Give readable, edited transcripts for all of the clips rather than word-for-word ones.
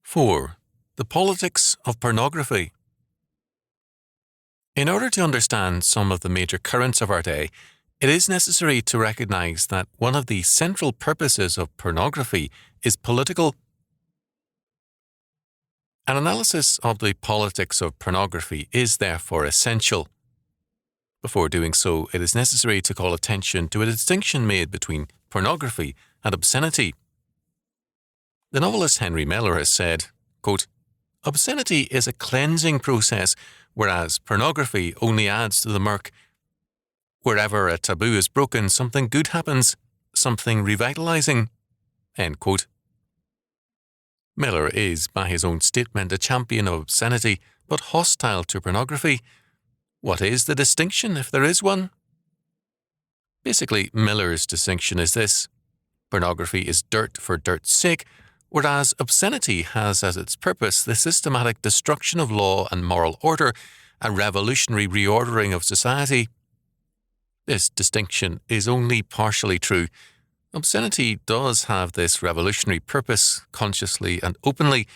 4. The politics of pornography. In order to understand some of the major currents of our day, it is necessary to recognize that one of the central purposes of pornography is political. An analysis of the politics of pornography is therefore essential. Before doing so, it is necessary to call attention to a distinction made between pornography and obscenity. The novelist Henry Miller has said, quote, "Obscenity is a cleansing process, whereas pornography only adds to the murk. Wherever a taboo is broken, something good happens, something revitalizing." End quote. Miller is, by his own statement, a champion of obscenity, but hostile to pornography. What is the distinction, if there is one? Basically, Miller's distinction is this: pornography is dirt for dirt's sake, whereas obscenity has as its purpose the systematic destruction of law and moral order, a revolutionary reordering of society. This distinction is only partially true. Obscenity does have this revolutionary purpose, consciously and openly.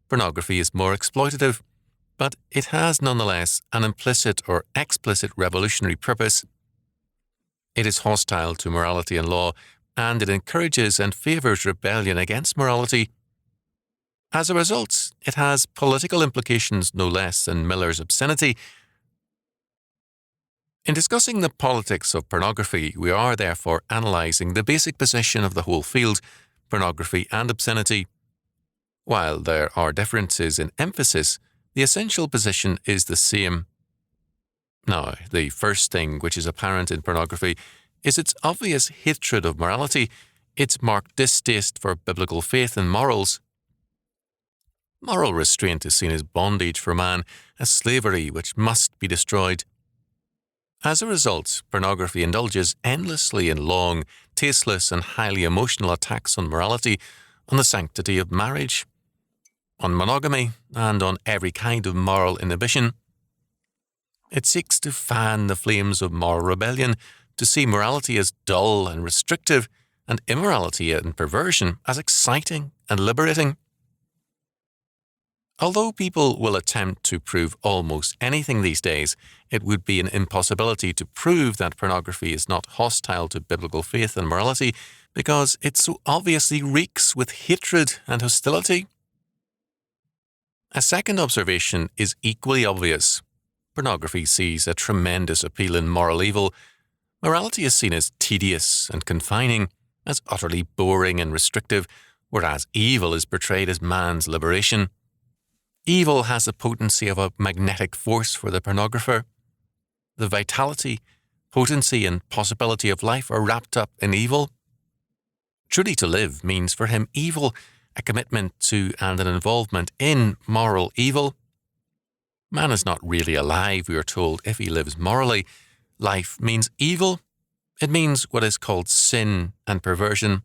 Pornography is more exploitative, but it has nonetheless an implicit or explicit revolutionary purpose. It is hostile to morality and law, and it encourages and favours rebellion against morality. As a result, it has political implications no less than Miller's obscenity. In discussing the politics of pornography, we are therefore analysing the basic position of the whole field, pornography and obscenity. While there are differences in emphasis, the essential position is the same. Now, the first thing which is apparent in pornography is its obvious hatred of morality, its marked distaste for biblical faith and morals. Moral restraint is seen as bondage for man, as slavery which must be destroyed. As a result, pornography indulges endlessly in long, tasteless and highly emotional attacks on morality, on the sanctity of marriage, on monogamy, and on every kind of moral inhibition. It seeks to fan the flames of moral rebellion, to see morality as dull and restrictive, and immorality and perversion as exciting and liberating. Although people will attempt to prove almost anything these days, it would be an impossibility to prove that pornography is not hostile to biblical faith and morality, because it so obviously reeks with hatred and hostility. A second observation is equally obvious. Pornography sees a tremendous appeal in moral evil. Morality is seen as tedious and confining, as utterly boring and restrictive, whereas evil is portrayed as man's liberation. Evil has the potency of a magnetic force for the pornographer. The vitality, potency, and possibility of life are wrapped up in evil. Truly to live means for him evil, a commitment to and an involvement in moral evil. Man is not really alive, we are told, if he lives morally. Life means evil. It means what is called sin and perversion.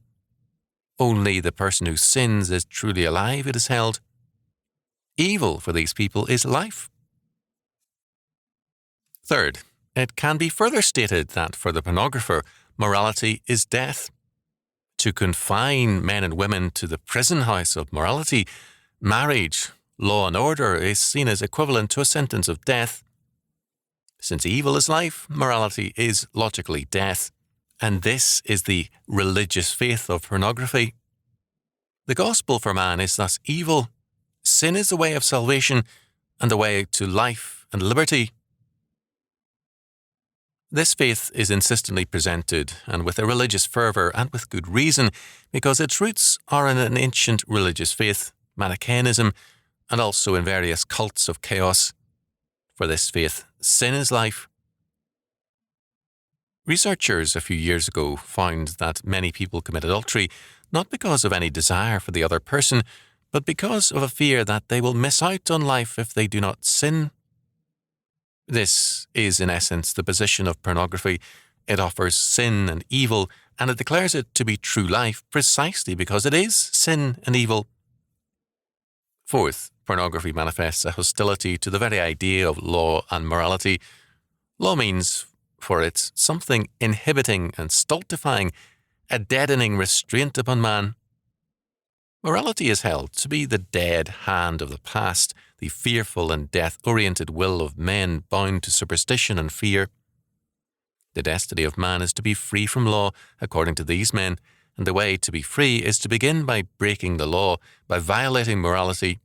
Only the person who sins is truly alive, it is held. Evil for these people is life. Third, it can be further stated that for the pornographer, morality is death. To confine men and women to the prison house of morality, marriage, law and order is seen as equivalent to a sentence of death. Since evil is life, morality is logically death, and this is the religious faith of pornography. The gospel for man is thus evil. Sin is the way of salvation and the way to life and liberty. This faith is insistently presented, and with a religious fervour and with good reason, because its roots are in an ancient religious faith, Manichaeism, and also in various cults of chaos. For this faith, sin is life. Researchers a few years ago found that many people commit adultery not because of any desire for the other person, but because of a fear that they will miss out on life if they do not sin. This is in essence the position of pornography. It offers sin and evil, and it declares it to be true life precisely because it is sin and evil. Fourth, pornography manifests a hostility to the very idea of law and morality. Law means, for it, something inhibiting and stultifying, a deadening restraint upon man. Morality is held to be the dead hand of the past, the fearful and death-oriented will of men bound to superstition and fear. The destiny of man is to be free from law, according to these men, and the way to be free is to begin by breaking the law, by violating morality.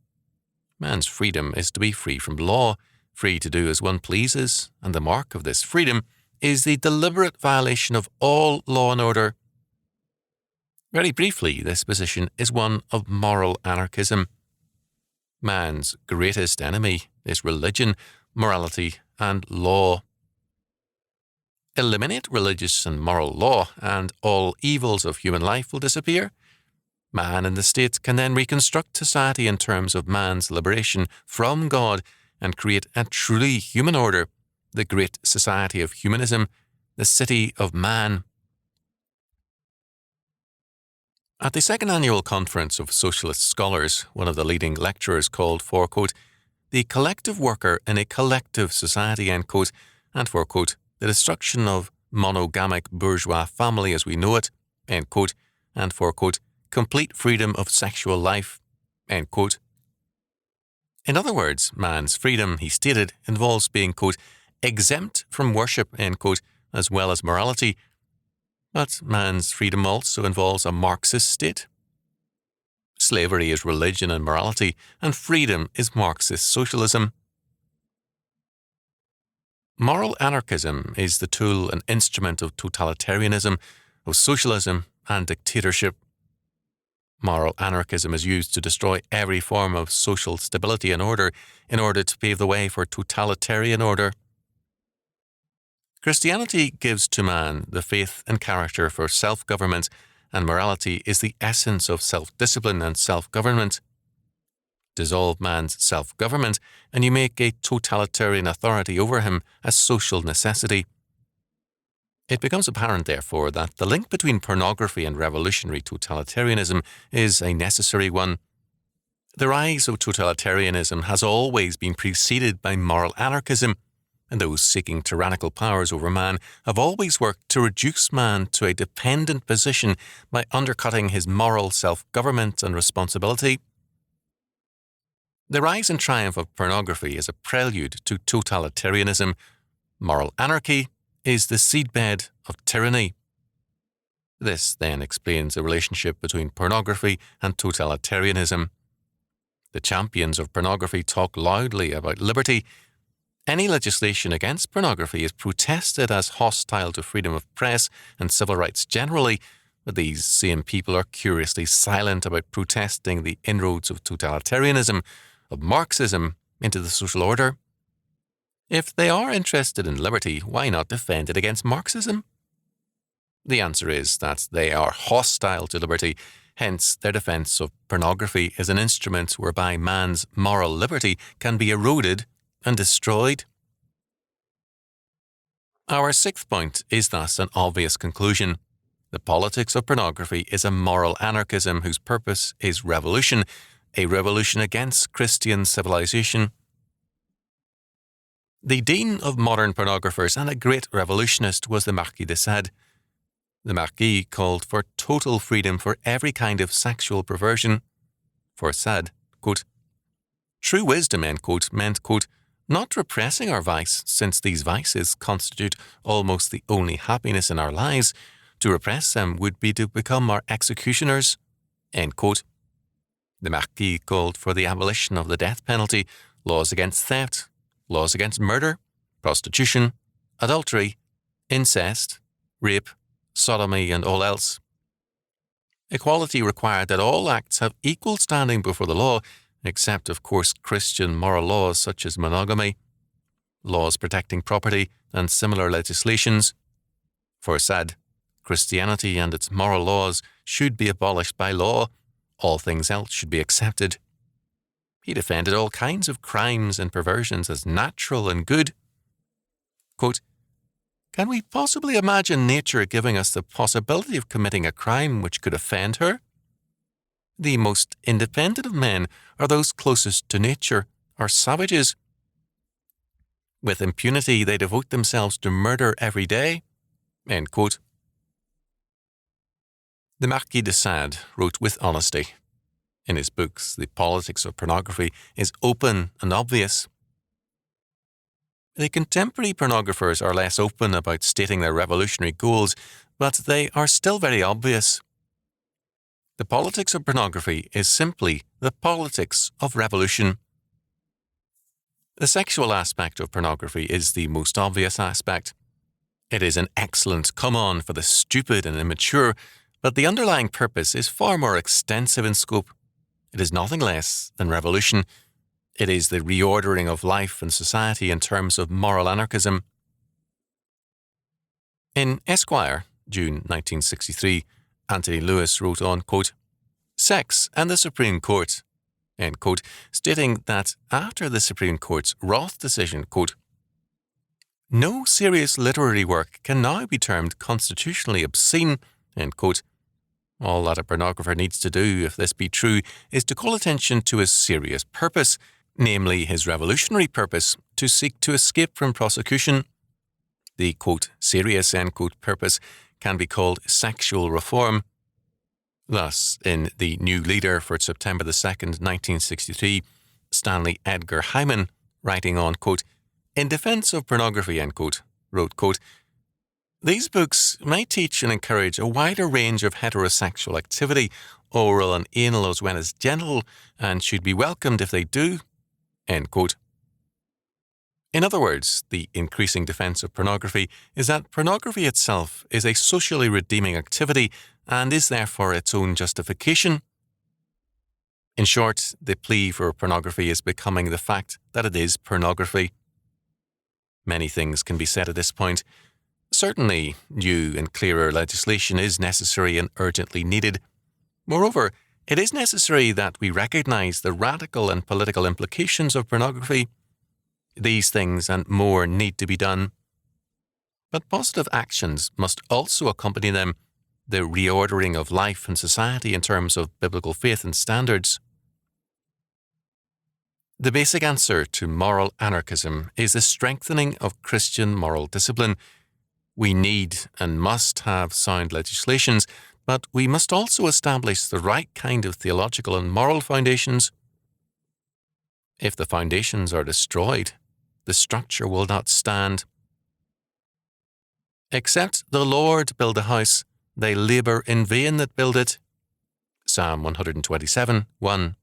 Man's freedom is to be free from law, free to do as one pleases, and the mark of this freedom is the deliberate violation of all law and order. Very briefly, this position is one of moral anarchism. Man's greatest enemy is religion, morality, and law. Eliminate religious and moral law, and all evils of human life will disappear. Man and the state can then reconstruct society in terms of man's liberation from God and create a truly human order, the great society of humanism, the city of man. At the second annual conference of socialist scholars, one of the leading lecturers called for, quote, the collective worker in a collective society, end quote, and for, quote, the destruction of monogamic bourgeois family as we know it, end quote, and for, quote, complete freedom of sexual life, end quote. In other words, man's freedom, he stated, involves being, quote, exempt from worship, end quote, as well as morality. But man's freedom also involves a Marxist state. Slavery is religion and morality, and freedom is Marxist socialism. Moral anarchism is the tool and instrument of totalitarianism, of socialism and dictatorship. Moral anarchism is used to destroy every form of social stability and order in order to pave the way for totalitarian order. Christianity gives to man the faith and character for self-government, and morality is the essence of self-discipline and self-government. Dissolve man's self-government, and you make a totalitarian authority over him a social necessity. It becomes apparent, therefore, that the link between pornography and revolutionary totalitarianism is a necessary one. The rise of totalitarianism has always been preceded by moral anarchism, and those seeking tyrannical powers over man have always worked to reduce man to a dependent position by undercutting his moral self-government and responsibility. The rise and triumph of pornography is a prelude to totalitarianism. Moral anarchy is the seedbed of tyranny. This then explains the relationship between pornography and totalitarianism. The champions of pornography talk loudly about liberty. Any legislation against pornography is protested as hostile to freedom of press and civil rights generally, but these same people are curiously silent about protesting the inroads of totalitarianism, of Marxism, into the social order. If they are interested in liberty, why not defend it against Marxism? The answer is that they are hostile to liberty, hence their defence of pornography is an instrument whereby man's moral liberty can be eroded and destroyed. Our sixth point is thus an obvious conclusion. The politics of pornography is a moral anarchism whose purpose is revolution, a revolution against Christian civilization. The dean of modern pornographers and a great revolutionist was the Marquis de Sade. The Marquis called for total freedom for every kind of sexual perversion. For Sade, quote, true wisdom, end quote, meant, quote, not repressing our vice, since these vices constitute almost the only happiness in our lives. To repress them would be to become our executioners, end quote. The Marquis called for the abolition of the death penalty, laws against theft, laws against murder, prostitution, adultery, incest, rape, sodomy, and all else. Equality required that all acts have equal standing before the law, except, of course, Christian moral laws such as monogamy, laws protecting property, and similar legislations. For Sade, Christianity and its moral laws should be abolished by law. All things else should be accepted. He defended all kinds of crimes and perversions as natural and good. Quote, can we possibly imagine nature giving us the possibility of committing a crime which could offend her? The most independent of men are those closest to nature, are savages. With impunity, they devote themselves to murder every day. End quote. The Marquis de Sade wrote with honesty. In his books, the politics of pornography is open and obvious. The contemporary pornographers are less open about stating their revolutionary goals, but they are still very obvious. The politics of pornography is simply the politics of revolution. The sexual aspect of pornography is the most obvious aspect. It is an excellent come-on for the stupid and immature, but the underlying purpose is far more extensive in scope. It is nothing less than revolution. It is the reordering of life and society in terms of moral anarchism. In Esquire, June 1963, Anthony Lewis wrote on, quote, "Sex and the Supreme Court," end quote, stating that after the Supreme Court's Roth decision, quote, "No serious literary work can now be termed constitutionally obscene," end quote. All that a pornographer needs to do, if this be true, is to call attention to his serious purpose, namely his revolutionary purpose to seek to escape from prosecution. The, quote, "serious," end quote, purpose can be called sexual reform. Thus, in The New Leader for September 2nd, 1963, Stanley Edgar Hyman, writing on, quote, "In defense of pornography," end quote, wrote, quote, "These books may teach and encourage a wider range of heterosexual activity, oral and anal as well as genital, and should be welcomed if they do," end quote. In other words, the increasing defense of pornography is that pornography itself is a socially redeeming activity and is therefore its own justification. In short, the plea for pornography is becoming the fact that it is pornography. Many things can be said at this point. Certainly, new and clearer legislation is necessary and urgently needed. Moreover, it is necessary that we recognize the radical and political implications of pornography. These things and more need to be done. But positive actions must also accompany them, the reordering of life and society in terms of biblical faith and standards. The basic answer to moral anarchism is the strengthening of Christian moral discipline. We need and must have sound legislations, but we must also establish the right kind of theological and moral foundations. If the foundations are destroyed, the structure will not stand. "Except the Lord build a house, they labour in vain that build it." Psalm 127, 1.